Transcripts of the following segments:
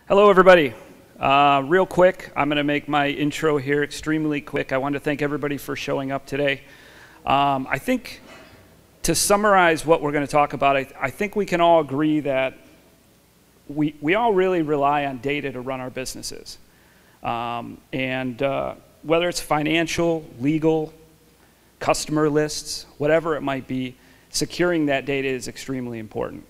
Hello, everybody. Real quick, I'm going to make my intro here extremely quick. I want to thank everybody for showing up today. I think to summarize what we're going to talk about, I think we can all agree that we all really rely on data to run our businesses. Whether it's financial, legal, customer lists, whatever it might be, securing that data is extremely important.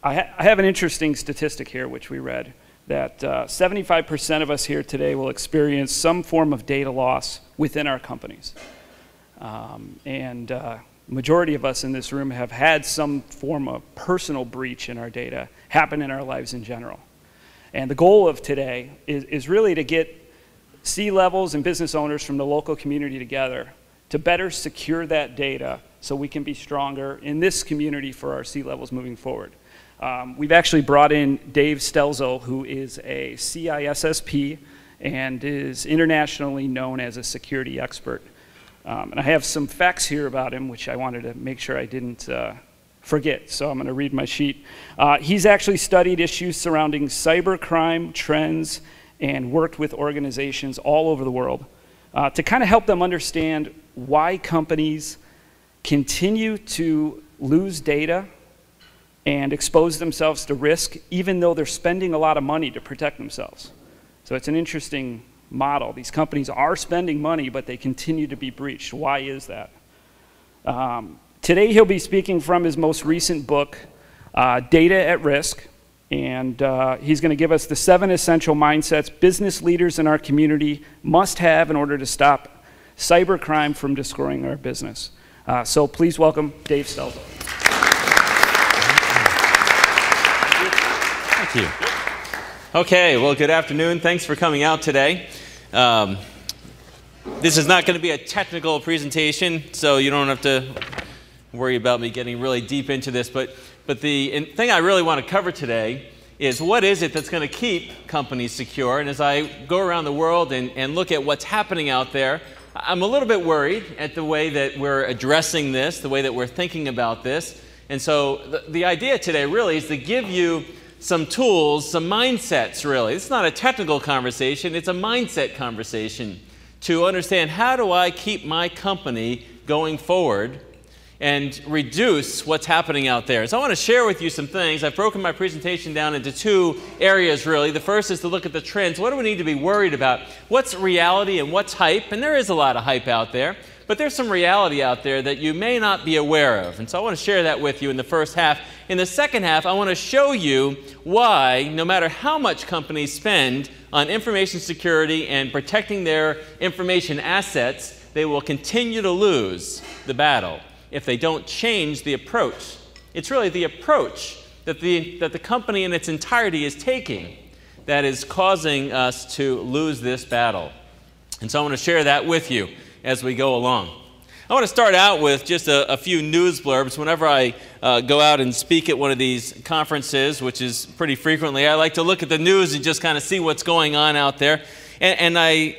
I have an interesting statistic here, which we read, that 75% of us here today will experience some form of data loss within our companies. Majority of us in this room have had some form of personal breach in our data happen in our lives in general. And the goal of today is really to get C-levels and business owners from the local community together to better secure that data so we can be stronger in this community for our C-levels moving forward. We've actually brought in Dave Stelzo, who is a CISSP and is internationally known as a security expert. And I have some facts here about him, which I wanted to make sure I didn't forget, so I'm going to read my sheet. He's actually studied issues surrounding cybercrime trends and worked with organizations all over the world to kind of help them understand why companies continue to lose data and expose themselves to risk, even though they're spending a lot of money to protect themselves. So it's an interesting model. These companies are spending money, but they continue to be breached. Why is that? Today he'll be speaking from his most recent book, Data at Risk, and he's going to give us the 7 essential mindsets business leaders in our community must have in order to stop cybercrime from destroying our business. So please welcome Dave Stelzo. Thank you. Okay, well, good afternoon. Thanks for coming out today. This is not going to be a technical presentation, so you don't have to worry about me getting really deep into this. But the thing I really want to cover today is what is it that's going to keep companies secure. And as I go around the world and look at what's happening out there, I'm a little bit worried at the way that we're addressing this, the way that we're thinking about this. And so the idea today really is to give you some tools, some mindsets really. It's not a technical conversation, it's a mindset conversation to understand how do I keep my company going forward and reduce what's happening out there. So I want to share with you some things. I've broken my presentation down into 2 areas really. The first is to look at the trends. What do we need to be worried about? What's reality and what's hype? And there is a lot of hype out there, but there's some reality out there that you may not be aware of. And so I want to share that with you in the first half. In the second half, I want to show you why, no matter how much companies spend on information security and protecting their information assets, they will continue to lose the battle if they don't change the approach. It's really the approach that the company in its entirety is taking that is causing us to lose this battle. And so I want to share that with you as we go along. I want to start out with just a few news blurbs. Whenever I go out and speak at one of these conferences, which is pretty frequently, I like to look at the news and just kind of see what's going on out there. And I,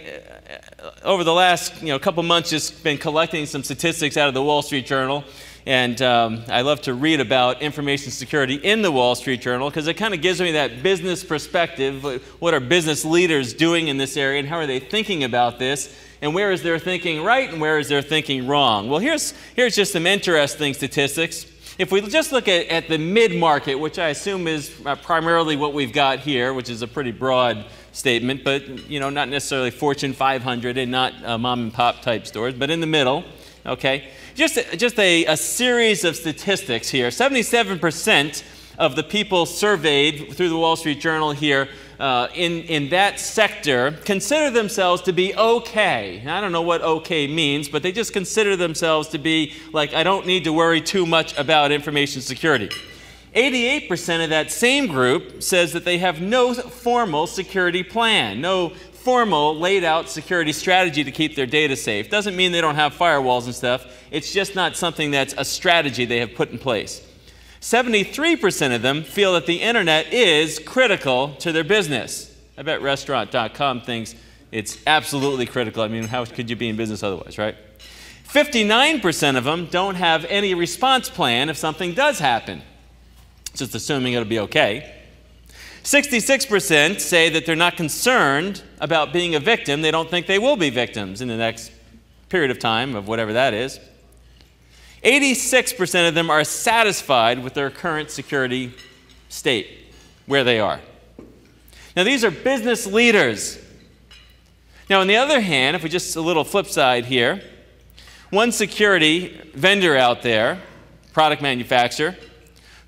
over the last couple months, just been collecting some statistics out of the Wall Street Journal. And I love to read about information security in the Wall Street Journal because it kind of gives me that business perspective. What are business leaders doing in this area and how are they thinking about this? And where is their thinking right and where is their thinking wrong? Well, here's just some interesting statistics. If we just look at the mid-market, which I assume is primarily what we've got here, which is a pretty broad statement, but not necessarily Fortune 500 and not mom and pop type stores, but in the middle, okay? Just a series of statistics here. 77% of the people surveyed through the Wall Street Journal here in that sector consider themselves to be okay. Now, I don't know what okay means, but they just consider themselves to be like, I don't need to worry too much about information security. 88% of that same group says that they have no formal security plan, no formal laid out security strategy to keep their data safe. Doesn't mean they don't have firewalls and stuff. It's just not something that's a strategy they have put in place. 73% of them feel that the internet is critical to their business. I bet restaurant.com thinks it's absolutely critical. I mean, how could you be in business otherwise, right? 59% of them don't have any response plan if something does happen, just assuming it'll be okay. 66% say that they're not concerned about being a victim. They don't think they will be victims in the next period of time of whatever that is. 86% of them are satisfied with their current security state, where they are. Now, these are business leaders. Now, on the other hand, if we just a little flip side here, one security vendor out there, product manufacturer,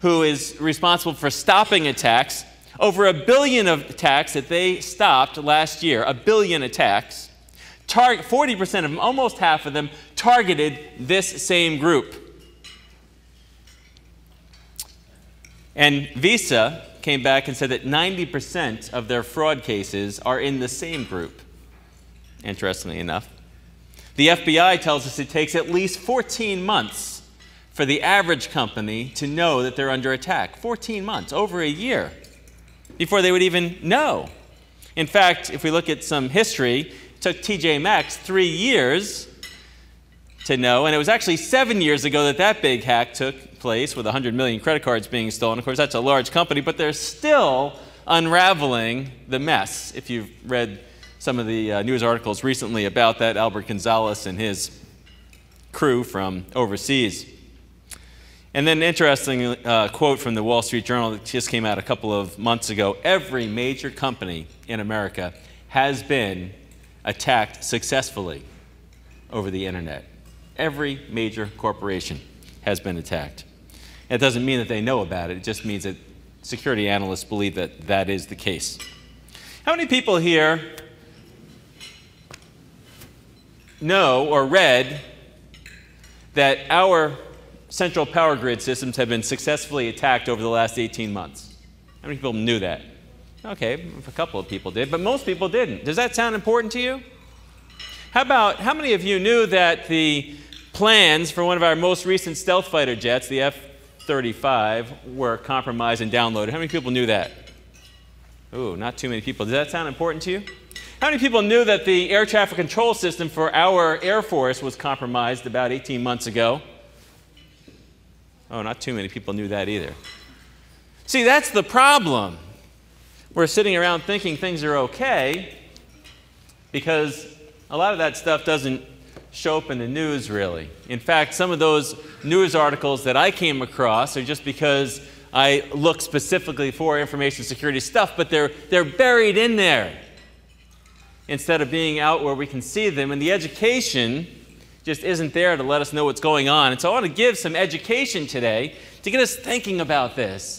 who is responsible for stopping attacks, over 1 billion of attacks that they stopped last year, 1 billion attacks, 40% of them, almost half of them, targeted this same group. And Visa came back and said that 90% of their fraud cases are in the same group, interestingly enough. The FBI tells us it takes at least 14 months for the average company to know that they're under attack. 14 months, over a year, before they would even know. In fact, if we look at some history, it took TJ Maxx 3 years to know, and it was actually 7 years ago that that big hack took place with 100 million credit cards being stolen. Of course, that's a large company, but they're still unraveling the mess. If you've read some of the news articles recently about that, Albert Gonzalez and his crew from overseas. And then an interesting quote from the Wall Street Journal that just came out a couple of months ago. Every major company in America has been attacked successfully over the internet. Every major corporation has been attacked. It doesn't mean that they know about it. It just means that security analysts believe that that is the case. How many people here know or read that our central power grid systems have been successfully attacked over the last 18 months? How many people knew that? Okay, a couple of people did, but most people didn't. Does that sound important to you? How many of you knew that the plans for one of our most recent stealth fighter jets, the F-35, were compromised and downloaded? How many people knew that? Ooh, not too many people. Does that sound important to you? How many people knew that the air traffic control system for our Air Force was compromised about 18 months ago? Oh, not too many people knew that either. See, that's the problem. We're sitting around thinking things are okay because a lot of that stuff doesn't show up in the news, really. In fact, some of those news articles that I came across are just because I look specifically for information security stuff, but they're buried in there instead of being out where we can see them. And the education just isn't there to let us know what's going on. And so I want to give some education today to get us thinking about this.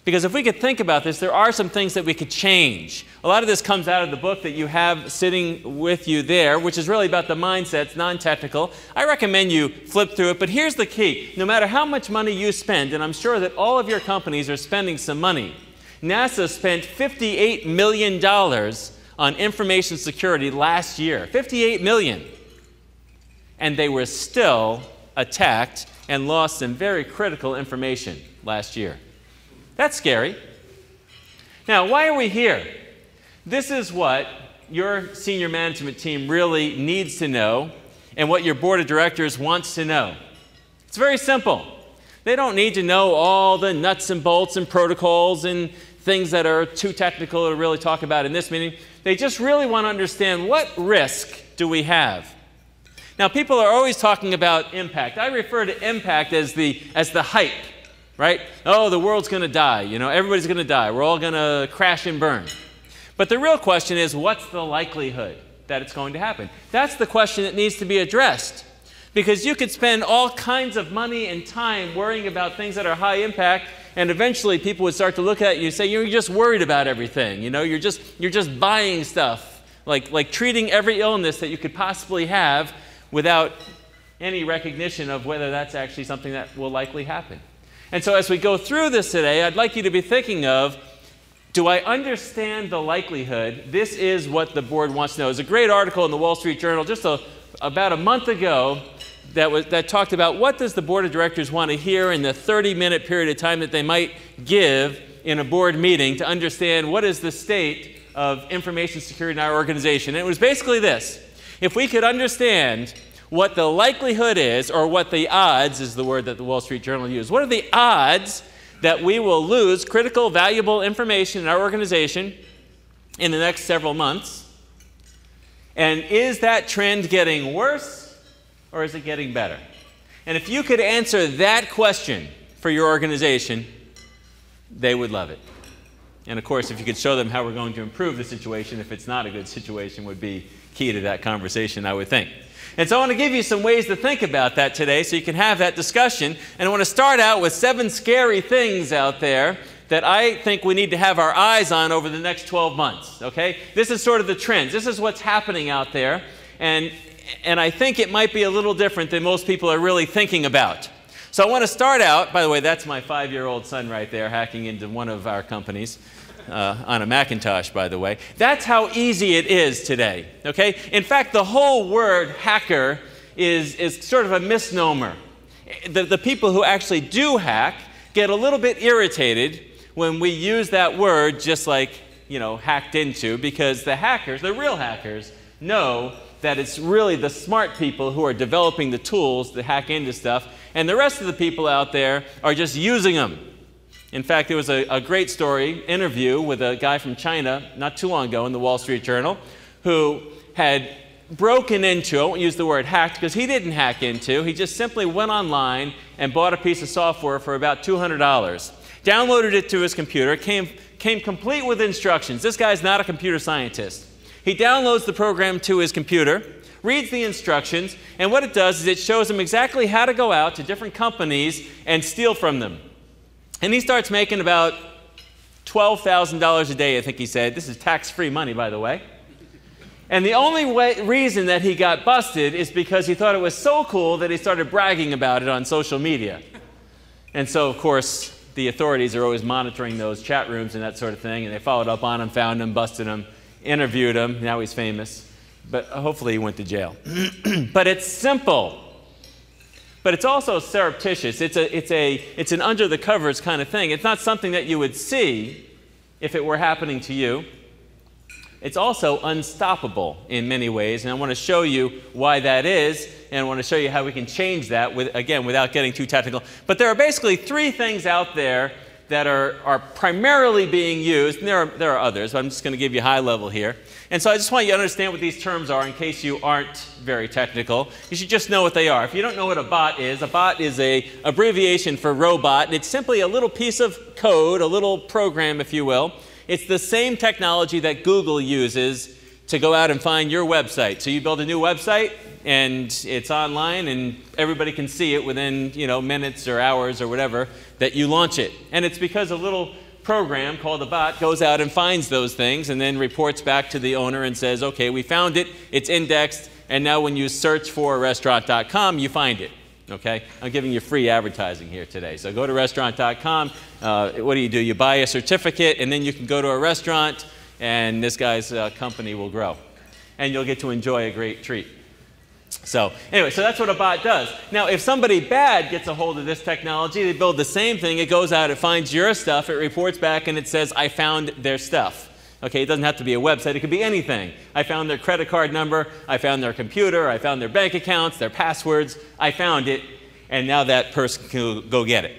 Because if we could think about this, there are some things that we could change. A lot of this comes out of the book that you have sitting with you there, which is really about the mindsets, non-technical. I recommend you flip through it, but here's the key. No matter how much money you spend, and I'm sure that all of your companies are spending some money, NASA spent $58 million on information security last year. $58 million. And they were still attacked and lost some very critical information last year. That's scary. Now, why are we here? This is what your senior management team really needs to know and what your board of directors wants to know. It's very simple. They don't need to know all the nuts and bolts and protocols and things that are too technical to really talk about in this meeting. They just really want to understand, what risk do we have? Now, people are always talking about impact. I refer to impact as the hype. Right? Oh, the world's going to die. You know, everybody's going to die. We're all going to crash and burn. But the real question is, what's the likelihood that it's going to happen? That's the question that needs to be addressed. Because you could spend all kinds of money and time worrying about things that are high impact, and eventually people would start to look at you and say, you're just worried about everything. You know, you're just buying stuff, like treating every illness that you could possibly have without any recognition of whether that's actually something that will likely happen. And so as we go through this today, I'd like you to be thinking of, do I understand the likelihood? This is what the board wants to know. There's a great article in the Wall Street Journal just about a month ago that talked about what does the board of directors want to hear in the 30-minute period of time that they might give in a board meeting to understand what is the state of information security in our organization. And it was basically this. If we could understand what the likelihood is, or what the odds is the word that the Wall Street Journal used. What are the odds that we will lose critical, valuable information in our organization in the next several months. And is that trend getting worse or is it getting better? And if you could answer that question for your organization, they would love it. And of course, if you could show them how we're going to improve the situation, if it's not a good situation, would be key to that conversation, I would think. And so I want to give you some ways to think about that today so you can have that discussion. And I want to start out with 7 scary things out there that I think we need to have our eyes on over the next 12 months, okay? This is sort of the trends. This is what's happening out there. And I think it might be a little different than most people are really thinking about. So I want to start out, by the way, that's my 5-year-old son right there hacking into one of our companies. On a Macintosh, by the way. That's how easy it is today, okay? In fact, the whole word hacker is sort of a misnomer. The people who actually do hack get a little bit irritated when we use that word just like, you know, hacked into, because the hackers, the real hackers, know that it's really the smart people who are developing the tools to hack into stuff, and the rest of the people out there are just using them. In fact, there was a great interview with a guy from China not too long ago in the Wall Street Journal who had broken into, I won't use the word hacked because he didn't hack into, he just simply went online and bought a piece of software for about $200. Downloaded it to his computer, came complete with instructions. This guy's not a computer scientist. He downloads the program to his computer, reads the instructions, and what it does is it shows him exactly how to go out to different companies and steal from them. And he starts making about $12,000 a day, I think he said. This is tax-free money, by the way. And the only reason that he got busted is because he thought it was so cool that he started bragging about it on social media. And so, of course, the authorities are always monitoring those chat rooms and that sort of thing, and they followed up on him, found him, busted him, interviewed him. Now he's famous. But hopefully he went to jail. But it's simple. But it's also surreptitious. It's an under-the-covers kind of thing. It's not something that you would see if it were happening to you. It's also unstoppable in many ways, and I want to show you why that is, and I want to show you how we can change that, again, without getting too technical. But there are basically 3 things out there that are primarily being used, and there are others, but I'm just going to give you high level here. And so I just want you to understand what these terms are in case you aren't very technical. You should just know what they are. If you don't know what a bot is an abbreviation for robot, and it's simply a little piece of code, a little program, if you will. It's the same technology that Google uses to go out and find your website. So you build a new website, and it's online, and everybody can see it within, minutes or hours or whatever that you launch it. And it's because a little program called a bot goes out and finds those things and then reports back to the owner and says, okay, we found it, it's indexed, and now when you search for restaurant.com, you find it. Okay? I'm giving you free advertising here today. So go to restaurant.com. What do? You buy a certificate, and then you can go to a restaurant, and this guy's company will grow. And you'll get to enjoy a great treat. So anyway, so that's what a bot does. Now, if somebody bad gets a hold of this technology, they build the same thing. It goes out, it finds your stuff, it reports back, and it says, I found their stuff. Okay, it doesn't have to be a website. It could be anything. I found their credit card number. I found their computer. I found their bank accounts, their passwords. I found it, and now that person can go get it.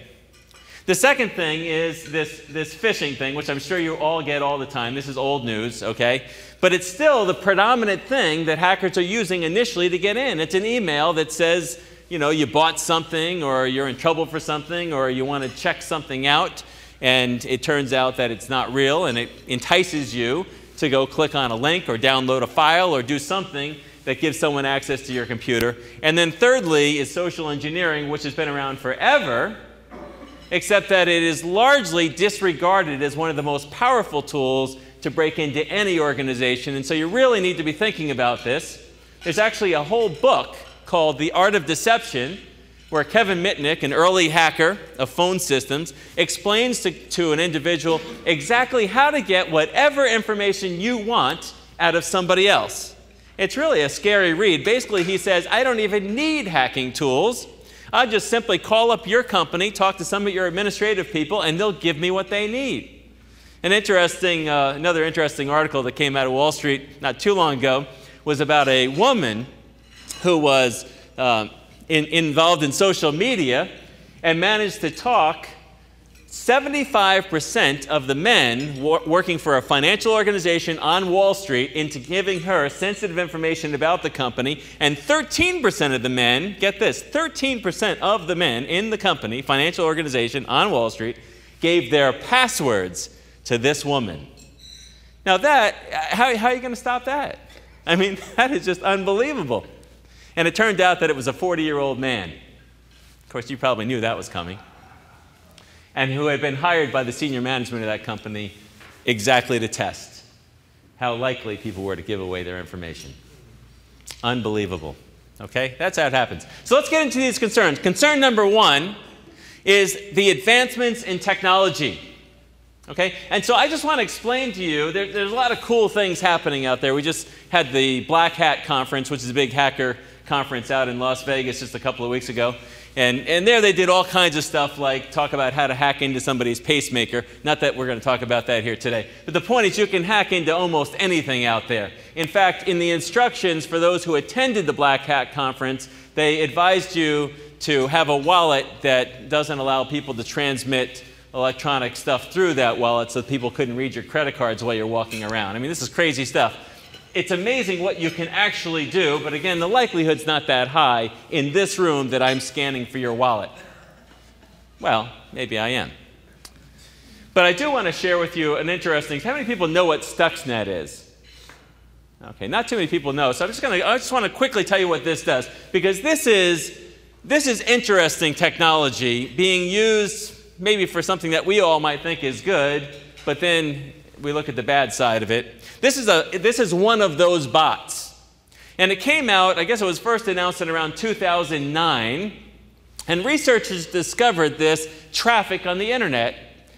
The second thing is this phishing thing, which I'm sure you all get all the time. This is old news, okay? But it's still the predominant thing that hackers are using initially to get in. It's an email that says, you bought something, or you're in trouble for something, or you want to check something out. And it turns out that it's not real, and it entices you to go click on a link or download a file or do something that gives someone access to your computer. And then thirdly is social engineering, which has been around forever, except that it is largely disregarded as one of the most powerful tools to break into any organization. And so you really need to be thinking about this. There's actually a whole book called The Art of Deception, where Kevin Mitnick, an early hacker of phone systems, explains to an individual exactly how to get whatever information you want out of somebody else. It's really a scary read. Basically, he says, I don't even need hacking tools. I'll just simply call up your company, talk to some of your administrative people, and they'll give me what they need. Another interesting article that came out of Wall Street not too long ago was about a woman who was involved in social media and managed to talk 75% of the men working for a financial organization on Wall Street into giving her sensitive information about the company, and 13% of the men, get this, 13% of the men in the company, financial organization on Wall Street, gave their passwords to this woman. Now how are you going to stop that? I mean, that is just unbelievable. And it turned out that it was a 40-year-old man. Of course, you probably knew that was coming. And who had been hired by the senior management of that company exactly to test how likely people were to give away their information. Unbelievable. Okay? That's how it happens. So let's get into these concerns. Concern number one is the advancements in technology. Okay? And so I just want to explain to you, there's a lot of cool things happening out there. We just had the Black Hat Conference, which is a big hacker conference out in Las Vegas just a couple of weeks ago. And there they did all kinds of stuff like talk about how to hack into somebody's pacemaker. Not that we're going to talk about that here today. But the point is you can hack into almost anything out there. In fact, in the instructions for those who attended the Black Hat Conference, they advised you to have a wallet that doesn't allow people to transmit electronic stuff through that wallet so that people couldn't read your credit cards while you're walking around. I mean, this is crazy stuff. It's amazing what you can actually do, but again, the likelihood's not that high in this room that I'm scanning for your wallet. Well, maybe I am. But I do want to share with you an interesting, how many people know what Stuxnet is? Okay, not too many people know, so I just want to quickly tell you what this does, because this is interesting technology being used maybe for something that we all might think is good, but then we look at the bad side of it. This is one of those bots. And it came out, I guess it was first announced in around 2009, and researchers discovered this traffic on the internet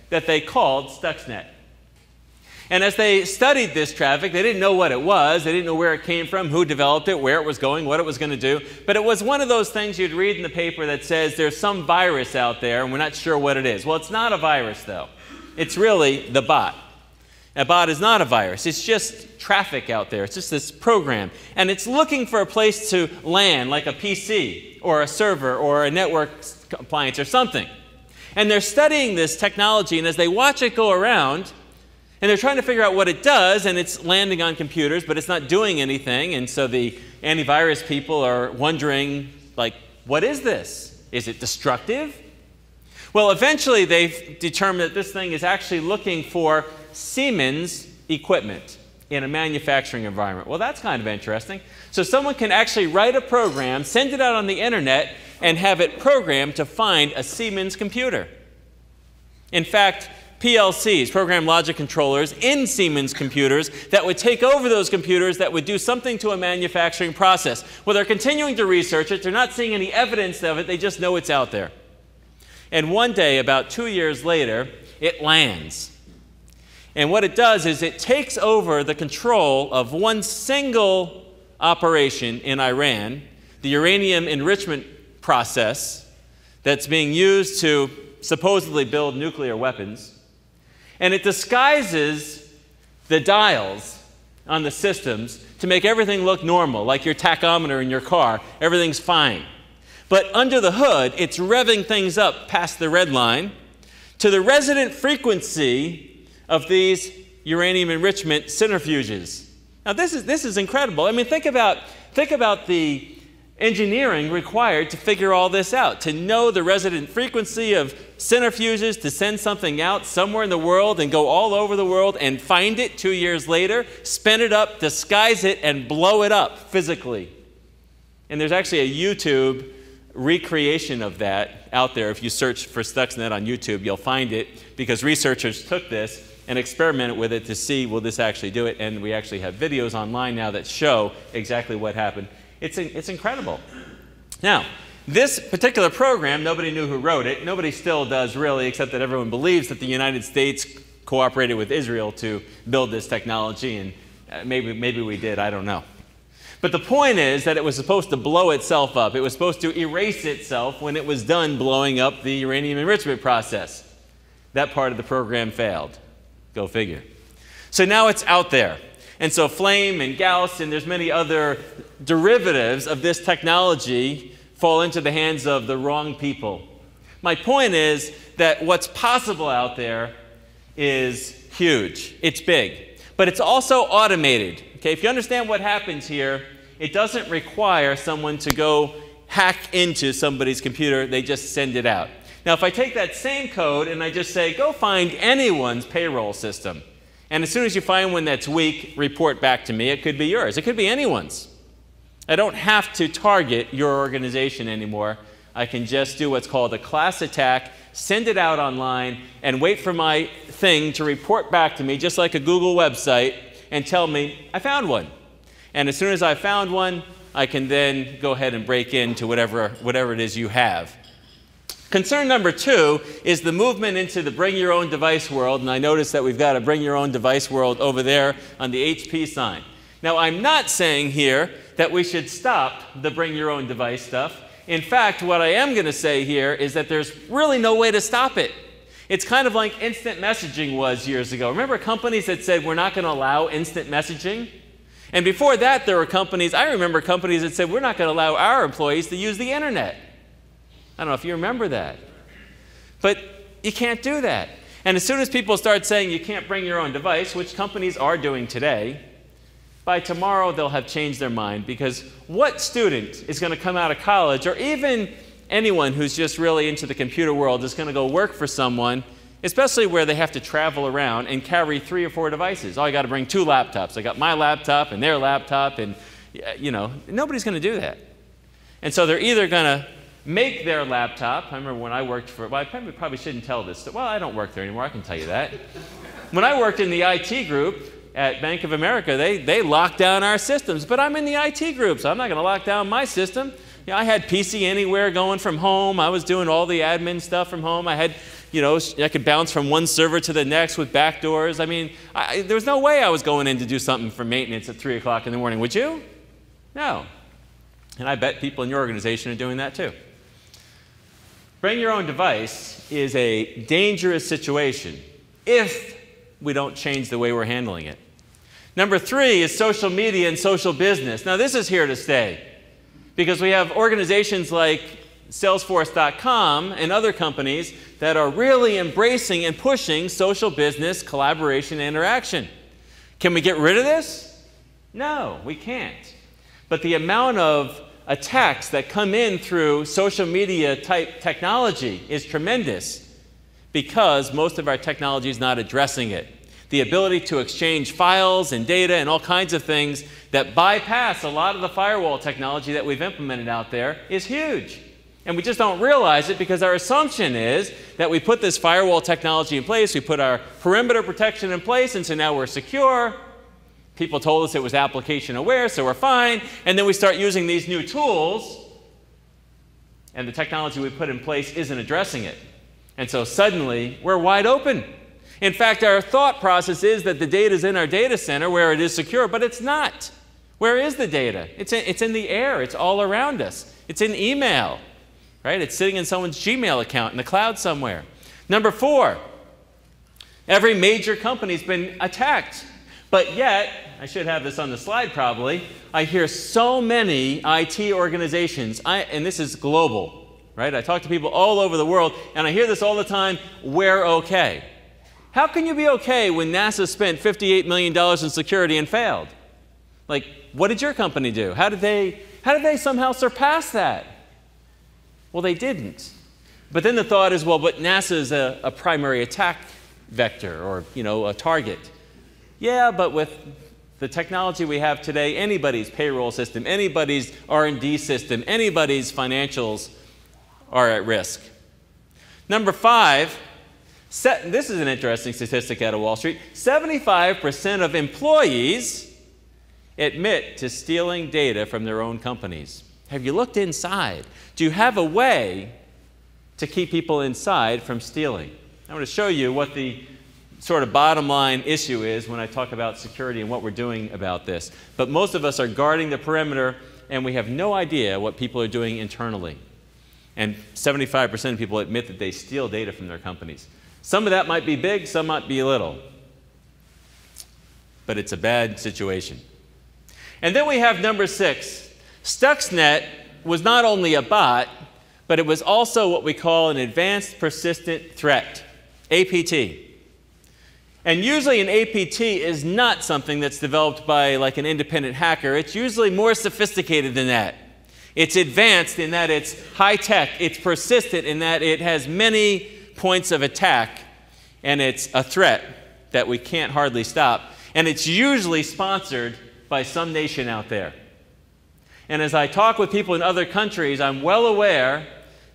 that they called Stuxnet. And as they studied this traffic, they didn't know what it was, they didn't know where it came from, who developed it, where it was going, what it was going to do. But it was one of those things you'd read in the paper that says there's some virus out there and we're not sure what it is. Well, it's not a virus, though. It's really the bot. A bot is not a virus. It's just traffic out there. It's just this program. And it's looking for a place to land, like a PC or a server or a network appliance or something. And they're studying this technology, and as they watch it go around, and they're trying to figure out what it does, and it's landing on computers, but it's not doing anything. And so the antivirus people are wondering, like, what is this? Is it destructive? Well, eventually they've determined that this thing is actually looking for Siemens equipment in a manufacturing environment. Well, that's kind of interesting. So someone can actually write a program, send it out on the internet, and have it programmed to find a Siemens computer. In fact, PLCs, program logic controllers, in Siemens computers that would take over those computers that would do something to a manufacturing process. Well, they're continuing to research it. They're not seeing any evidence of it. They just know it's out there. And one day, about 2 years later, it lands. And what it does is it takes over the control of one single operation in Iran, the uranium enrichment process that's being used to supposedly build nuclear weapons. And it disguises the dials on the systems to make everything look normal, like your tachometer in your car. Everything's fine. But under the hood, it's revving things up past the red line to the resident frequency of these uranium enrichment centrifuges. Now this is incredible. I mean, think about the engineering required to figure all this out, to know the resident frequency of centrifuges, to send something out somewhere in the world and go all over the world and find it 2 years later, spin it up, disguise it, and blow it up physically. And there's actually a YouTube recreation of that out there. If you search for Stuxnet on YouTube, you'll find it, because researchers took this and experimented with it to see, will this actually do it? And we actually have videos online now that show exactly what happened. It's incredible. Now, this particular program, nobody knew who wrote it. Nobody still does, really, except that everyone believes that the United States cooperated with Israel to build this technology, and maybe we did, I don't know. But the point is that it was supposed to blow itself up. It was supposed to erase itself when it was done blowing up the uranium enrichment process. That part of the program failed. Go figure. So now it's out there. And so Flame and Gauss, and there's many other derivatives of this technology, fall into the hands of the wrong people. My point is that what's possible out there is huge. It's big. But it's also automated. Okay, if you understand what happens here, it doesn't require someone to go hack into somebody's computer. They just send it out. Now, if I take that same code and I just say, go find anyone's payroll system, and as soon as you find one that's weak, report back to me. It could be yours. It could be anyone's. I don't have to target your organization anymore. I can just do what's called a class attack, send it out online, and wait for my thing to report back to me, just like a Google website, and tell me I found one. And as soon as I found one, I can then go ahead and break into whatever it is you have. Concern number 2 is the movement into the bring your own device world, and I notice that we've got a bring your own device world over there on the HP sign. Now, I'm not saying here that we should stop the bring your own device stuff. In fact, what I am going to say here is that there's really no way to stop it. It's kind of like instant messaging was years ago. Remember companies that said we're not going to allow instant messaging? And before that, there were companies, I remember companies that said we're not going to allow our employees to use the internet. I don't know if you remember that. But you can't do that. And as soon as people start saying you can't bring your own device, which companies are doing today, by tomorrow they'll have changed their mind, because what student is going to come out of college, or even anyone who's just really into the computer world, is going to go work for someone, especially where they have to travel around and carry 3 or 4 devices? Oh, I got to bring 2 laptops. I got my laptop and their laptop, and you know, nobody's going to do that. And so they're either going to make their laptop. I remember when I worked for, well, I probably shouldn't tell this. Well, I don't work there anymore, I can tell you that. When I worked in the IT group at Bank of America, they locked down our systems. But I'm in the IT group, so I'm not going to lock down my system. You know, I had PC Anywhere going from home. I was doing all the admin stuff from home. I had, you know, I could bounce from one server to the next with backdoors. I mean, there was no way I was going in to do something for maintenance at 3 o'clock in the morning. Would you? No. And I bet people in your organization are doing that too. Bring your own device is a dangerous situation if we don't change the way we're handling it. Number 3 is social media and social business. Now, this is here to stay, because we have organizations like Salesforce.com and other companies that are really embracing and pushing social business, collaboration, and interaction. Can we get rid of this? No, we can't. But the amount of attacks that come in through social media type technology is tremendous, because most of our technology is not addressing it. The ability to exchange files and data and all kinds of things that bypass a lot of the firewall technology that we've implemented out there is huge. And we just don't realize it, because our assumption is that we put this firewall technology in place, we put our perimeter protection in place, and so now we're secure. People told us it was application aware, so we're fine. And then we start using these new tools, and the technology we put in place isn't addressing it. And so suddenly, we're wide open. In fact, our thought process is that the data is in our data center where it is secure, but it's not. Where is the data? It's in the air. It's all around us. It's in email, right? It's sitting in someone's Gmail account in the cloud somewhere. Number 4, every major company's been attacked. But yet, I should have this on the slide probably, I hear so many IT organizations, and this is global, right? I talk to people all over the world, and I hear this all the time, we're okay. How can you be okay when NASA spent $58 million in security and failed? Like, what did your company do? How did they somehow surpass that? Well, they didn't. But then the thought is, well, but NASA is a primary attack vector, or, you know, a target. Yeah, but with the technology we have today, anybody's payroll system, anybody's R&D system, anybody's financials are at risk. Number 5, this is an interesting statistic out of Wall Street. 75% of employees admit to stealing data from their own companies. Have you looked inside? Do you have a way to keep people inside from stealing? I want to show you what the sort of bottom line issue is when I talk about security and what we're doing about this. But most of us are guarding the perimeter, and we have no idea what people are doing internally. And 75% of people admit that they steal data from their companies. Some of that might be big, some might be little. But it's a bad situation. And then we have number 6. Stuxnet was not only a bot, but it was also what we call an advanced persistent threat, APT. And usually an APT is not something that's developed by like an independent hacker. It's usually more sophisticated than that. It's advanced in that it's high-tech. It's persistent in that it has many points of attack, and it's a threat that we can't hardly stop. And it's usually sponsored by some nation out there. And as I talk with people in other countries, I'm well aware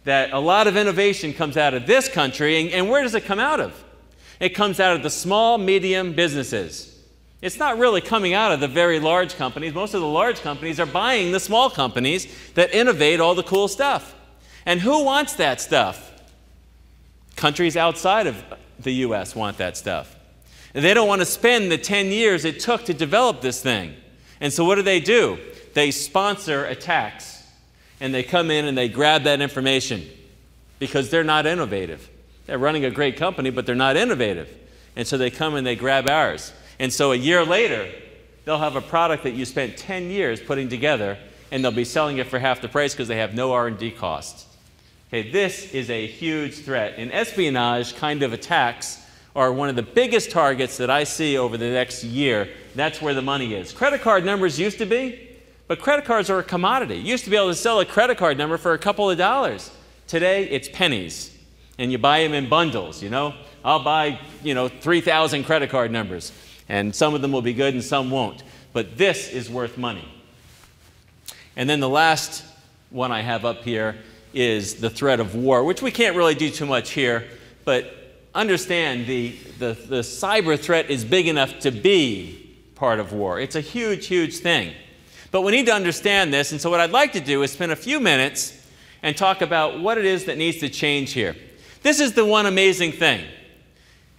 that a lot of innovation comes out of this country. And where does it come out of? It comes out of the small, medium businesses. It's not really coming out of the very large companies. Most of the large companies are buying the small companies that innovate all the cool stuff. And who wants that stuff? Countries outside of the US want that stuff. And they don't want to spend the 10 years it took to develop this thing. And so what do? They sponsor attacks. And they come in and they grab that information because they're not innovative. They're running a great company, but they're not innovative. And so they come and they grab ours. And so a year later, they'll have a product that you spent 10 years putting together, and they'll be selling it for half the price because they have no R&D costs. Okay, this is a huge threat. And espionage kind of attacks are one of the biggest targets that I see over the next year. That's where the money is. Credit card numbers used to be, but credit cards are a commodity. You used to be able to sell a credit card number for a couple of dollars. Today, it's pennies. And you buy them in bundles, you know. I'll buy, 3,000 credit card numbers. And some of them will be good and some won't. But this is worth money. And then the last one I have up here is the threat of war, which we can't really do too much here. But understand the cyber threat is big enough to be part of war. It's a huge, huge thing. But we need to understand this. And so what I'd like to do is spend a few minutes and talk about what it is that needs to change here. This is the one amazing thing.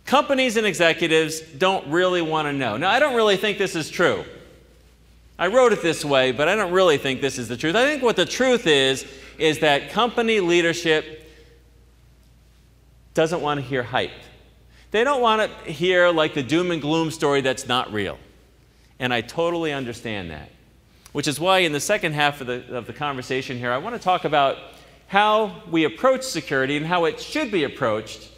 Companies and executives don't really want to know. Now, I don't really think this is true. I wrote it this way, but I don't really think this is the truth. I think what the truth is that company leadership doesn't want to hear hype. They don't want to hear like the doom and gloom story that's not real. And I totally understand that. Which is why in the second half of the conversation here, I want to talk about how we approach security and how it should be approached.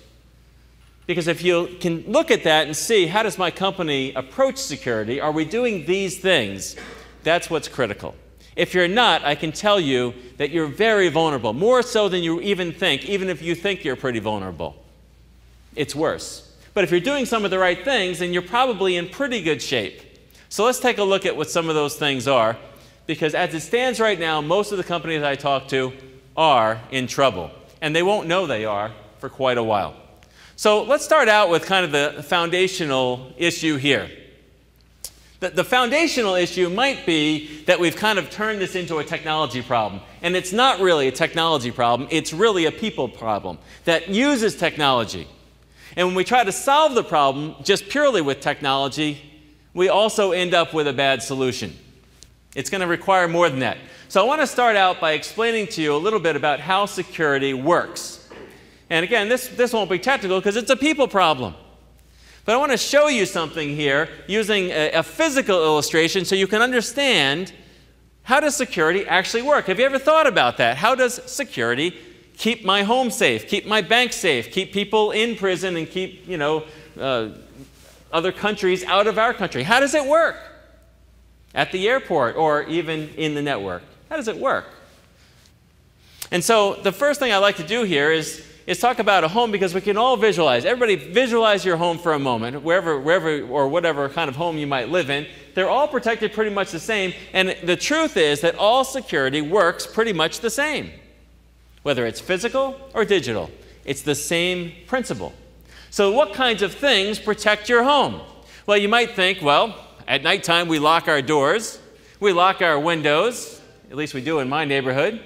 Because if you can look at that and see, how does my company approach security? Are we doing these things? That's what's critical. If you're not, I can tell you that you're very vulnerable, more so than you even think, even if you think you're pretty vulnerable. It's worse. But if you're doing some of the right things, then you're probably in pretty good shape. So let's take a look at what some of those things are, because as it stands right now, most of the companies I talk to are in trouble, and they won't know they are for quite a while. So let's start out with kind of the foundational issue here. The foundational issue might be that we've kind of turned this into a technology problem, and it's not really a technology problem, it's really a people problem that uses technology. And when we try to solve the problem just purely with technology, we also end up with a bad solution. It's going to require more than that. So I want to start out by explaining to you a little bit about how security works. And again, this won't be technical because it's a people problem. But I want to show you something here using a physical illustration so you can understand how does security actually work. Have you ever thought about that? How does security keep my home safe, keep my bank safe, keep people in prison, and keep, other countries out of our country? How does it work? At the airport or even in the network. How does it work? And so the first thing I like to do here is talk about a home, because we can all visualize. Everybody visualize your home for a moment, wherever or whatever kind of home you might live in. They're all protected pretty much the same. And the truth is that all security works pretty much the same. Whether it's physical or digital, it's the same principle. So what kinds of things protect your home? Well, you might think, well, at nighttime we lock our doors, we lock our windows, at least we do in my neighborhood.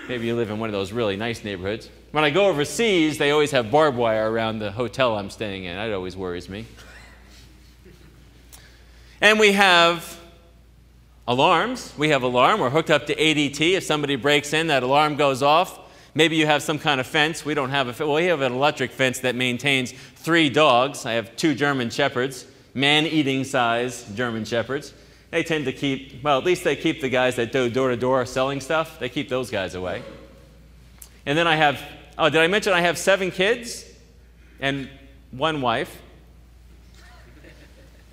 Maybe you live in one of those really nice neighborhoods. When I go overseas, they always have barbed wire around the hotel I'm staying in. That always worries me. And we have alarms. We have alarm. We're hooked up to ADT. If somebody breaks in, that alarm goes off. Maybe you have some kind of fence. We don't have we have an electric fence that maintains 3 dogs. I have 2 German Shepherds, man-eating size German Shepherds. They tend to keep, well, at least they keep the guys that do door-to-door selling stuff. They keep those guys away. And then I have, oh, did I mention I have 7 kids and 1 wife?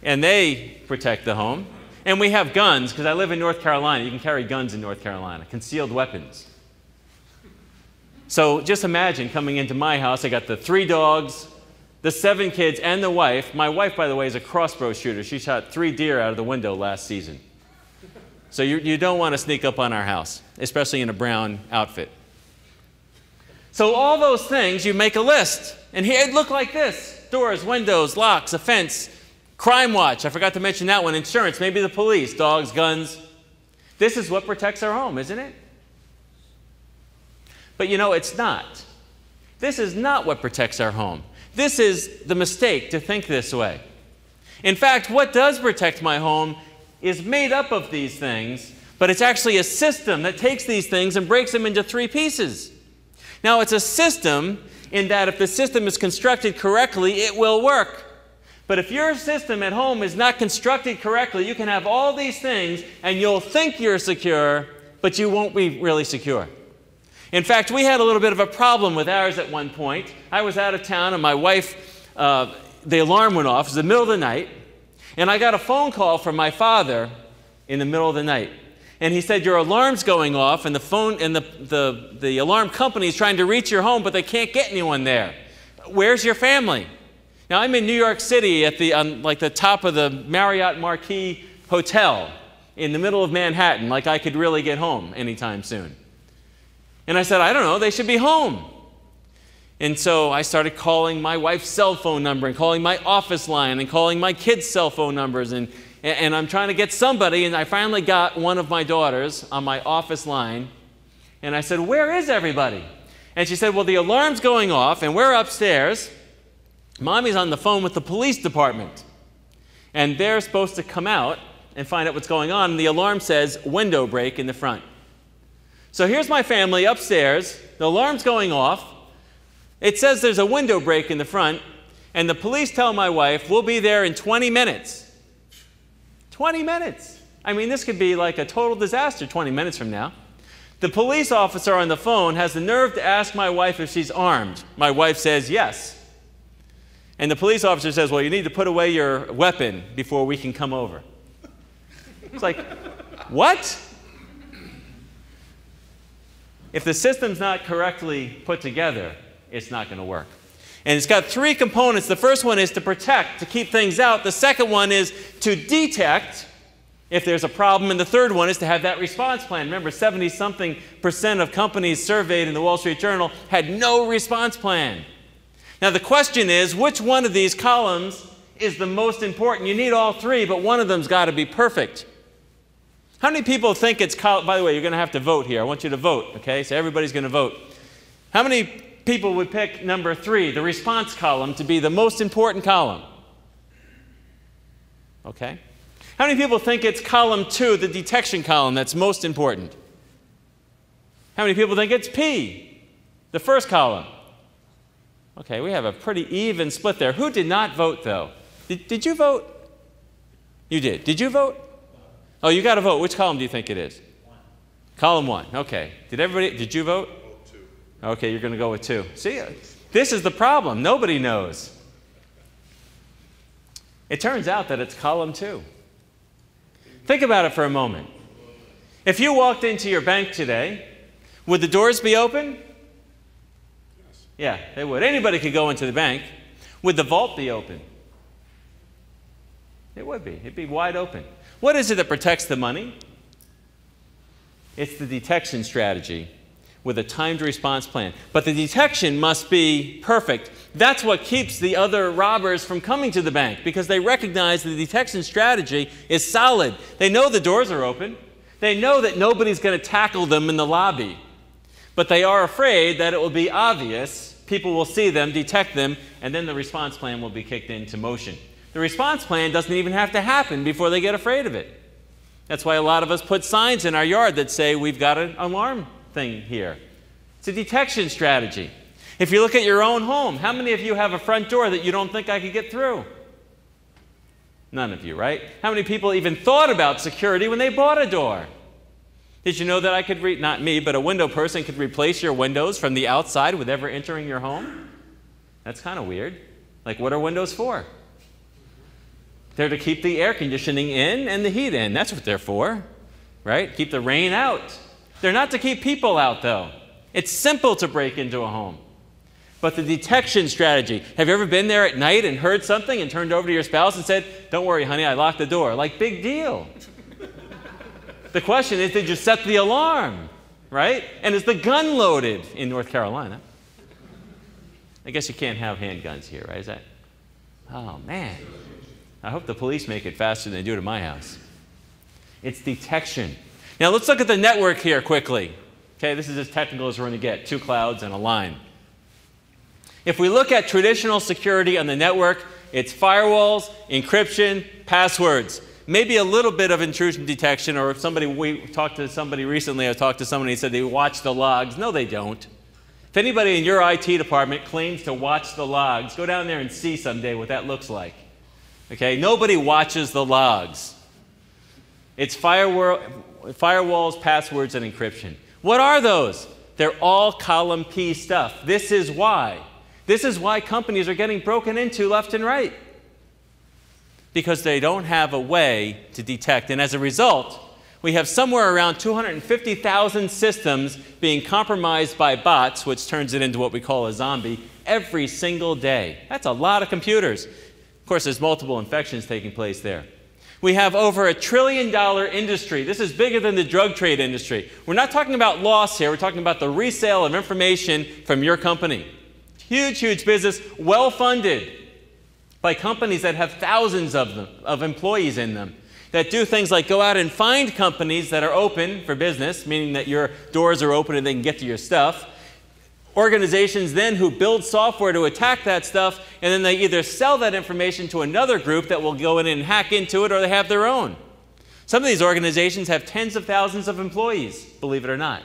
And they protect the home. And we have guns, because I live in North Carolina. You can carry guns in North Carolina, concealed weapons. So just imagine coming into my house. I got the 3 dogs, the 7 kids, and the wife. My wife, by the way, is a crossbow shooter. She shot 3 deer out of the window last season. So you don't want to sneak up on our house, especially in a brown outfit. So all those things, you make a list. And here it looked like this: doors, windows, locks, a fence, crime watch. I forgot to mention that one. Insurance, maybe the police, dogs, guns. This is what protects our home, isn't it? But you know, it's not. This is not what protects our home. This is the mistake to think this way. In fact, what does protect my home is made up of these things, but it's actually a system that takes these things and breaks them into 3 pieces. Now, it's a system in that if the system is constructed correctly, it will work. But if your system at home is not constructed correctly, you can have all these things and you'll think you're secure, but you won't be really secure. In fact, we had a little bit of a problem with ours at one point. I was out of town and my wife, the alarm went off. It was the middle of the night. And I got a phone call from my father in the middle of the night. And he said, your alarm's going off and the alarm company is trying to reach your home, but they can't get anyone there. Where's your family? Now, I'm in New York City at like the top of the Marriott Marquis Hotel in the middle of Manhattan, like I could really get home anytime soon. And I said, I don't know, they should be home. And so I started calling my wife's cell phone number and calling my office line and calling my kids' cell phone numbers. And I'm trying to get somebody, and I finally got one of my daughters on my office line. And I said, where is everybody? And she said, well, the alarm's going off, and we're upstairs. Mommy's on the phone with the police department. And they're supposed to come out and find out what's going on. And the alarm says, window break in the front. So here's my family upstairs. The alarm's going off. It says there's a window break in the front. And the police tell my wife, we'll be there in 20 minutes. 20 minutes. I mean, this could be like a total disaster 20 minutes from now. The police officer on the phone has the nerve to ask my wife if she's armed. My wife says yes. And the police officer says, well, you need to put away your weapon before we can come over. It's like, what? If the system's not correctly put together, it's not going to work. And it's got 3 components. The first one is to protect, to keep things out. The second one is to detect if there's a problem. And the third one is to have that response plan. Remember, 70-something% of companies surveyed in the Wall Street Journal had no response plan. Now, the question is, which one of these columns is the most important? You need all 3, but one of them's got to be perfect. How many people think it's, by the way, you're going to have to vote here. I want you to vote, okay? So everybody's going to vote. How many people would pick number 3, the response column, to be the most important column? Okay. How many people think it's column 2, the detection column, that's most important? How many people think it's P, the first column? Okay, we have a pretty even split there. Who did not vote, though? Did you vote? You did. Did you vote? Oh, you got to vote. Which column do you think it is? 1. Column 1. Okay. Did you vote? Vote 2. Okay, you're going to go with 2. See, this is the problem. Nobody knows. It turns out that it's column 2. Think about it for a moment. If you walked into your bank today, would the doors be open? Yeah, they would. Anybody could go into the bank. Would the vault be open? It would be. It'd be wide open. What is it that protects the money? It's the detection strategy with a timed response plan. But the detection must be perfect. That's what keeps the other robbers from coming to the bank, because they recognize the detection strategy is solid. They know the doors are open. They know that nobody's going to tackle them in the lobby. But they are afraid that it will be obvious, people will see them, detect them, and then the response plan will be kicked into motion. The response plan doesn't even have to happen before they get afraid of it. That's why a lot of us put signs in our yard that say, we've got an alarm thing here. It's a detection strategy. If you look at your own home, how many of you have a front door that you don't think I could get through? None of you, right? How many people even thought about security when they bought a door? Did you know that I could not me, but a window person could replace your windows from the outside with ever entering your home? That's kind of weird. Like, what are windows for? They're to keep the air conditioning in and the heat in. That's what they're for, right? Keep the rain out. They're not to keep people out, though. It's simple to break into a home. But the detection strategy, have you ever been there at night and heard something and turned over to your spouse and said, "Don't worry, honey, I locked the door"? Like, big deal. The question is, did you set the alarm, right? And is the gun loaded in North Carolina? I guess you can't have handguns here, right? Is that? Oh, man. I hope the police make it faster than they do it at my house. It's detection. Now, let's look at the network here quickly. Okay, this is as technical as we're going to get. 2 clouds and a line. If we look at traditional security on the network, it's firewalls, encryption, passwords. Maybe a little bit of intrusion detection, or if we talked to somebody recently, I talked to somebody who said they watch the logs. No, they don't. If anybody in your IT department claims to watch the logs, go down there and see someday what that looks like. Okay, nobody watches the logs. It's firewalls, passwords, and encryption. What are those? They're all column P stuff. This is why. This is why companies are getting broken into left and right. Because they don't have a way to detect. And as a result, we have somewhere around 250,000 systems being compromised by bots, which turns it into what we call a zombie, every single day. That's a lot of computers. Of course, there's multiple infections taking place there. We have over $1 trillion industry. This is bigger than the drug trade industry. We're not talking about loss here. We're talking about the resale of information from your company. Huge, huge business, well-funded by companies that have thousands of employees in them, that do things like go out and find companies that are open for business, meaning that your doors are open and they can get to your stuff. Organizations then who build software to attack that stuff, and then they either sell that information to another group that will go in and hack into it, or they have their own. Some of these organizations have tens of thousands of employees, believe it or not.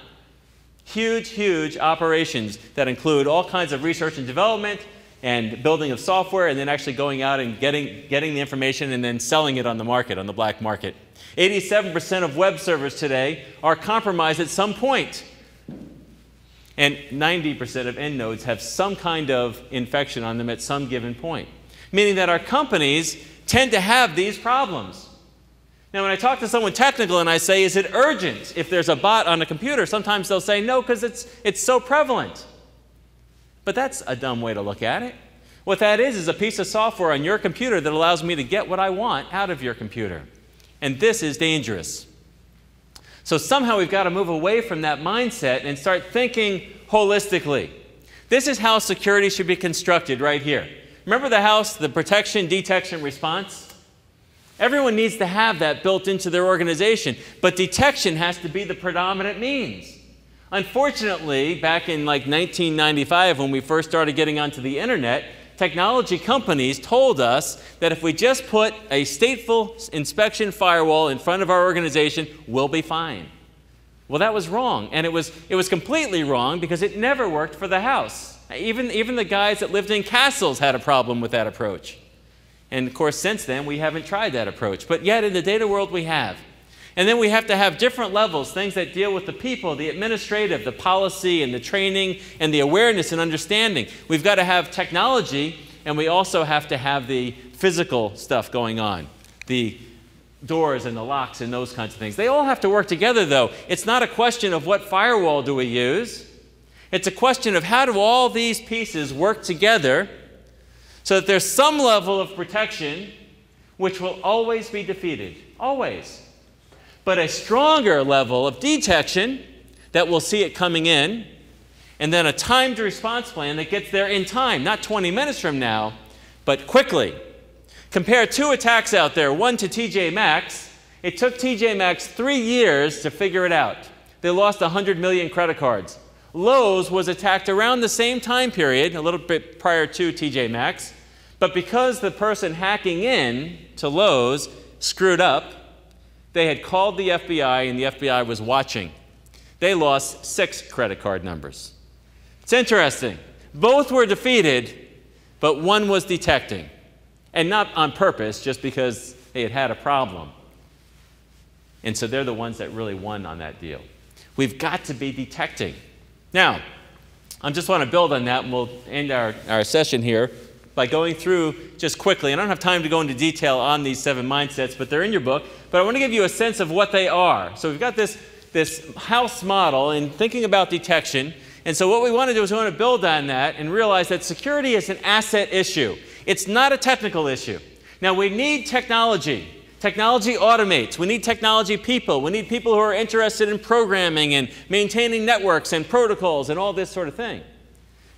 Huge, huge operations that include all kinds of research and development and building of software, and then actually going out and getting the information and then selling it on the market, on the black market. 87% of web servers today are compromised at some point. And 90% of end nodes have some kind of infection on them at some given point. Meaning that our companies tend to have these problems. Now, when I talk to someone technical and I say, is it urgent if there's a bot on a computer? Sometimes they'll say, no, because it's so prevalent. But that's a dumb way to look at it. What that is a piece of software on your computer that allows me to get what I want out of your computer. And this is dangerous. So somehow we've got to move away from that mindset and start thinking holistically. This is how security should be constructed right here. Remember the house, the protection, detection, response? Everyone needs to have that built into their organization, but detection has to be the predominant means. Unfortunately, back in like 1995, when we first started getting onto the internet, technology companies told us that if we just put a stateful inspection firewall in front of our organization, we'll be fine. Well, that was wrong, and it was completely wrong because it never worked for the house. Even the guys that lived in castles had a problem with that approach. And of course, since then, we haven't tried that approach. But yet, in the data world, we have. And then we have to have different levels, things that deal with the people, the administrative, the policy, and the training, and the awareness and understanding. We've got to have technology, and we also have to have the physical stuff going on, the doors and the locks and those kinds of things. They all have to work together, though. It's not a question of what firewall do we use. It's a question of how do all these pieces work together so that there's some level of protection which will always be defeated, always. But a stronger level of detection that will see it coming in, and then a timed response plan that gets there in time, not 20 minutes from now, but quickly. Compare 2 attacks out there, one to TJ Maxx. It took TJ Maxx 3 years to figure it out. They lost 100 million credit cards. Lowe's was attacked around the same time period, a little bit prior to TJ Maxx, but because the person hacking in to Lowe's screwed up, they had called the FBI and the FBI was watching. They lost 6 credit card numbers. It's interesting. Both were defeated, but one was detecting. And not on purpose, just because they had had a problem. And so they're the ones that really won on that deal. We've got to be detecting. Now, I just want to build on that, and we'll end our session here by going through just quickly. I don't have time to go into detail on these 7 mindsets, but they're in your book. But I want to give you a sense of what they are. So we've got this house model in thinking about detection. And so what we want to do is we want to build on that and realize that security is an asset issue. It's not a technical issue. Now, we need technology. Technology automates. We need technology people. We need people who are interested in programming and maintaining networks and protocols and all this sort of thing.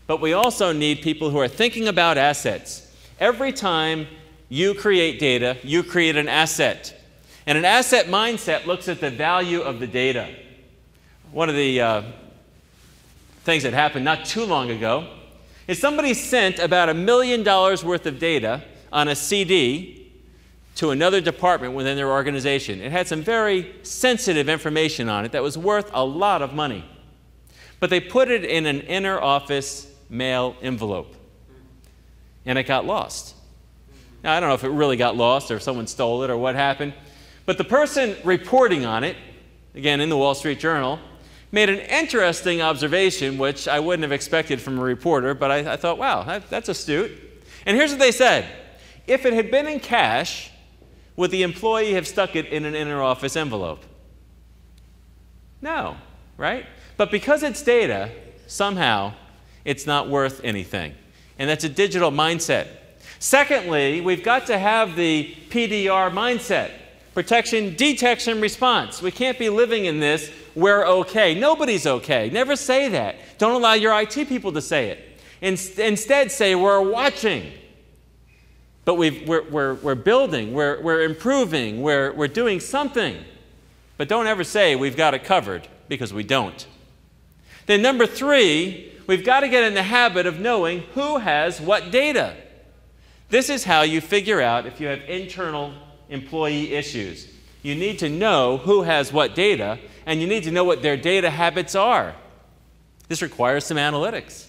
But we also need people who are thinking about assets. Every time you create data, you create an asset. And an asset mindset looks at the value of the data. One of the things that happened not too long ago is somebody sent about $1 million worth of data on a CD to another department within their organization. It had some very sensitive information on it that was worth a lot of money. But they put it in an inner office mail envelope, and it got lost. Now, I don't know if it really got lost or if someone stole it or what happened, but the person reporting on it, again in the Wall Street Journal, made an interesting observation, which I wouldn't have expected from a reporter, but I thought, wow, that's astute. And here's what they said. If it had been in cash, would the employee have stuck it in an inner office envelope? No, right? But because it's data, somehow it's not worth anything. And that's a digital mindset. Secondly, we've got to have the PDR mindset. Protection, detection, response. We can't be living in this, we're okay. Nobody's okay. Never say that. Don't allow your IT people to say it. Instead say, we're watching. But we're building, we're improving, we're doing something. But don't ever say we've got it covered, because we don't. Then number 3, we've got to get in the habit of knowing who has what data. This is how you figure out if you have internal employee issues. You need to know who has what data, and you need to know what their data habits are. This requires some analytics.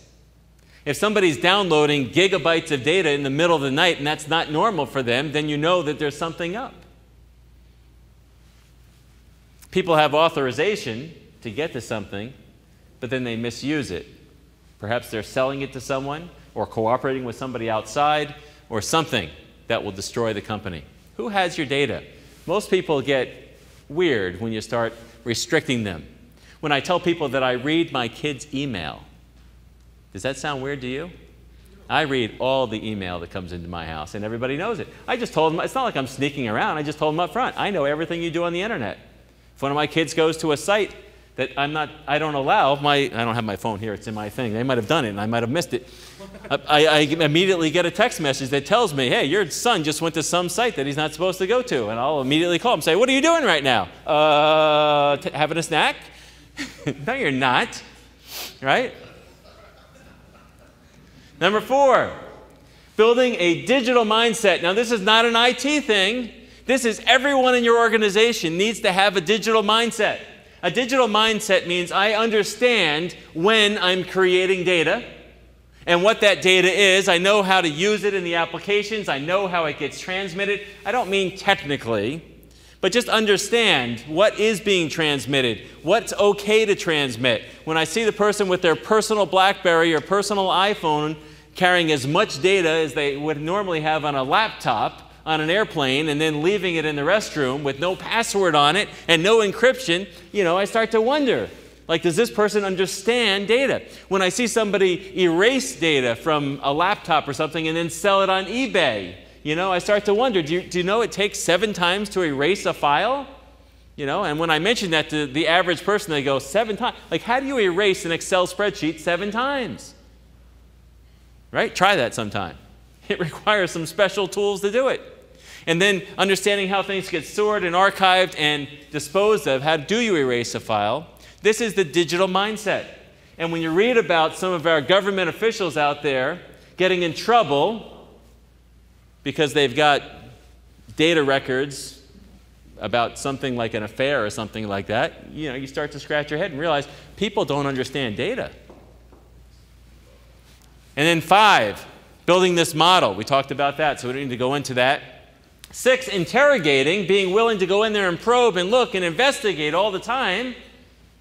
If somebody's downloading gigabytes of data in the middle of the night and that's not normal for them, then you know that there's something up. People have authorization to get to something, but then they misuse it. Perhaps they're selling it to someone or cooperating with somebody outside or something that will destroy the company. Who has your data? Most people get weird when you start restricting them. When I tell people that I read my kids' email, does that sound weird to you? I read all the email that comes into my house, and everybody knows it. I just told them, it's not like I'm sneaking around, I just told them up front, I know everything you do on the internet. If one of my kids goes to a site that I don't allow, I don't have my phone here, it's in my thing, they might have done it and I might have missed it. I immediately get a text message that tells me, hey, your son just went to some site that he's not supposed to go to, and I'll immediately call him and say, what are you doing right now? Having a snack? No, you're not, right? Number 4, building a digital mindset. Now, this is not an IT thing. This is everyone in your organization needs to have a digital mindset. A digital mindset means I understand when I'm creating data and what that data is. I know how to use it in the applications. I know how it gets transmitted. I don't mean technically, but just understand what is being transmitted, what's okay to transmit. When I see the person with their personal BlackBerry or personal iPhone carrying as much data as they would normally have on a laptop on an airplane and then leaving it in the restroom with no password on it and no encryption, I start to wonder, like, does this person understand data? When I see somebody erase data from a laptop or something and then sell it on eBay, I start to wonder, do you know it takes 7 times to erase a file? And when I mention that to the average person, they go, 7 times? Like, how do you erase an Excel spreadsheet 7 times? Right? Try that sometime. It requires some special tools to do it. And then understanding how things get stored and archived and disposed of. How do you erase a file? This is the digital mindset. And when you read about some of our government officials out there getting in trouble because they've got data records about something like an affair or something like that, you start to scratch your head and realize people don't understand data. And then 5, building this model. We talked about that, so we don't need to go into that. 6, interrogating, being willing to go in there and probe and look and investigate all the time.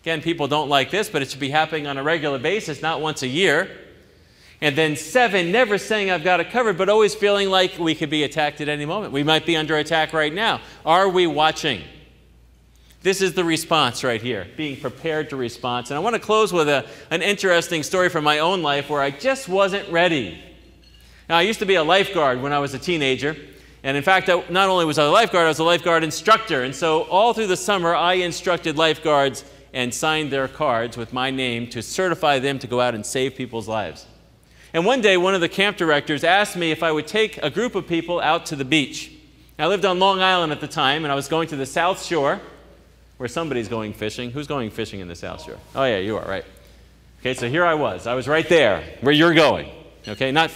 Again, people don't like this, but it should be happening on a regular basis, not once a year. And then 7, never saying I've got it covered, but always feeling like we could be attacked at any moment. We might be under attack right now. Are we watching? This is the response right here, being prepared to respond. And I want to close with an interesting story from my own life where I just wasn't ready. Now, I used to be a lifeguard when I was a teenager. And in fact, not only was I a lifeguard, I was a lifeguard instructor. And so all through the summer, I instructed lifeguards and signed their cards with my name to certify them to go out and save people's lives. And one day, one of the camp directors asked me if I would take a group of people out to the beach. I lived on Long Island at the time, and I was going to the South Shore, where somebody's going fishing. Who's going fishing in the South Shore? Oh, yeah, you are, right. Okay, so here I was. I was right there, where you're going. Okay, not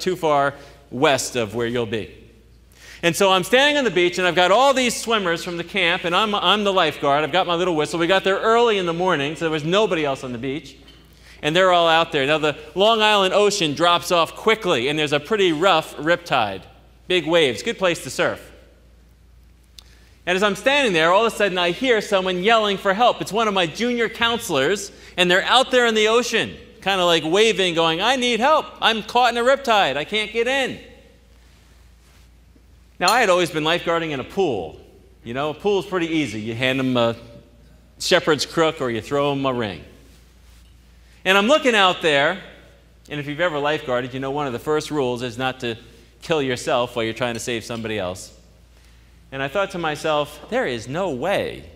too far west of where you'll be. And so I'm standing on the beach, and I've got all these swimmers from the camp, and I'm the lifeguard. I've got my little whistle. We got there early in the morning, so there was nobody else on the beach. And they're all out there. Now, the Long Island Ocean drops off quickly, and there's a pretty rough riptide. Big waves, good place to surf. And as I'm standing there, all of a sudden I hear someone yelling for help. It's one of my junior counselors, and they're out there in the ocean, kind of like waving, going, I need help. I'm caught in a riptide. I can't get in. Now, I had always been lifeguarding in a pool. You know, a pool's pretty easy. You hand them a shepherd's crook or you throw them a ring. And I'm looking out there, and if you've ever lifeguarded, you know one of the first rules is not to kill yourself while you're trying to save somebody else. And I thought to myself, there is no way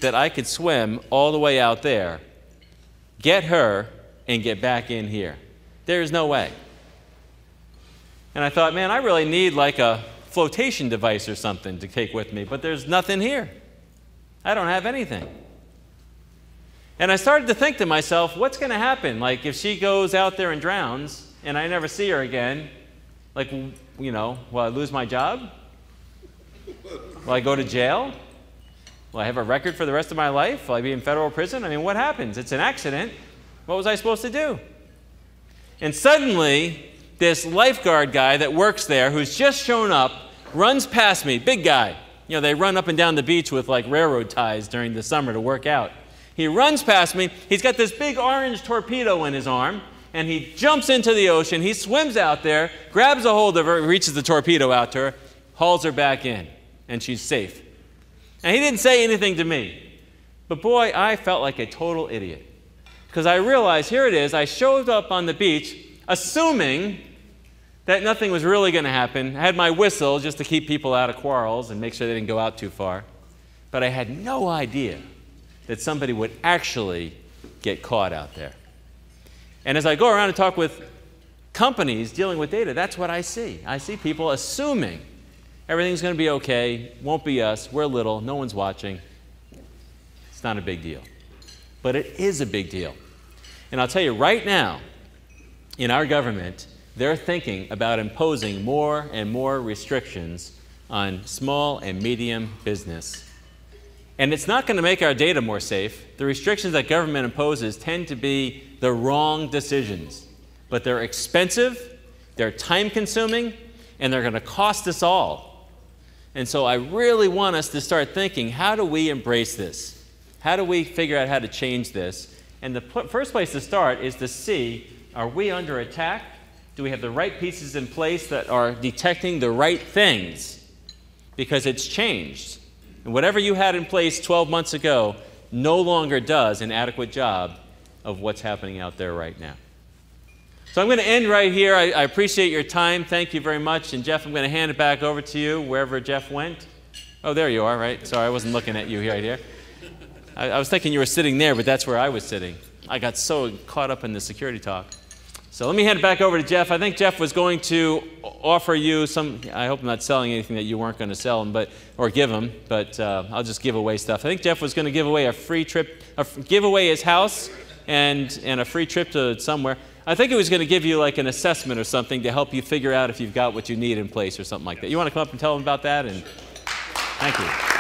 that I could swim all the way out there, get her, and get back in here. There is no way. And I thought, man, I really need like a flotation device or something to take with me, but there's nothing here. I don't have anything. And I started to think to myself, what's going to happen? Like, if she goes out there and drowns, and I never see her again, like, you know, will I lose my job? Will I go to jail? Will I have a record for the rest of my life? Will I be in federal prison? I mean, what happens? It's an accident. What was I supposed to do? And suddenly, this lifeguard guy that works there, who's just shown up, runs past me, big guy. You know, they run up and down the beach with, like, railroad ties during the summer to work out. He runs past me. He's got this big orange torpedo in his arm, and he jumps into the ocean. He swims out there, grabs a hold of her, reaches the torpedo out to her, hauls her back in, and she's safe. And he didn't say anything to me. But boy, I felt like a total idiot. Because I realized, here it is, I showed up on the beach assuming that nothing was really going to happen. I had my whistle just to keep people out of quarrels and make sure they didn't go out too far. But I had no idea that somebody would actually get caught out there. And as I go around and talk with companies dealing with data, that's what I see. I see people assuming everything's going to be okay, won't be us, we're little, no one's watching. It's not a big deal. But it is a big deal. And I'll tell you right now, in our government, they're thinking about imposing more and more restrictions on small and medium business. And it's not going to make our data more safe. The restrictions that government imposes tend to be the wrong decisions. But they're expensive, they're time-consuming, and they're going to cost us all. And so I really want us to start thinking, how do we embrace this? How do we figure out how to change this? And the first place to start is to see, are we under attack? Do we have the right pieces in place that are detecting the right things? Because it's changed. And whatever you had in place 12 months ago no longer does an adequate job of what's happening out there right now. So I'm going to end right here. I appreciate your time. Thank you very much. And Jeff, I'm going to hand it back over to you, wherever Jeff went. Oh, there you are, right? Sorry, I wasn't looking at you right here. I was thinking you were sitting there, but that's where I was sitting. I got so caught up in the security talk. So let me hand it back over to Jeff. I think Jeff was going to offer you some, I hope I'm not selling anything that you weren't going to sell him, or give him, but I'll just give away stuff. I think Jeff was going to give away a free trip, give away his house and a free trip to somewhere. I think he was going to give you like an assessment or something to help you figure out if you've got what you need in place or something like that. You want to come up and tell him about that? And thank you.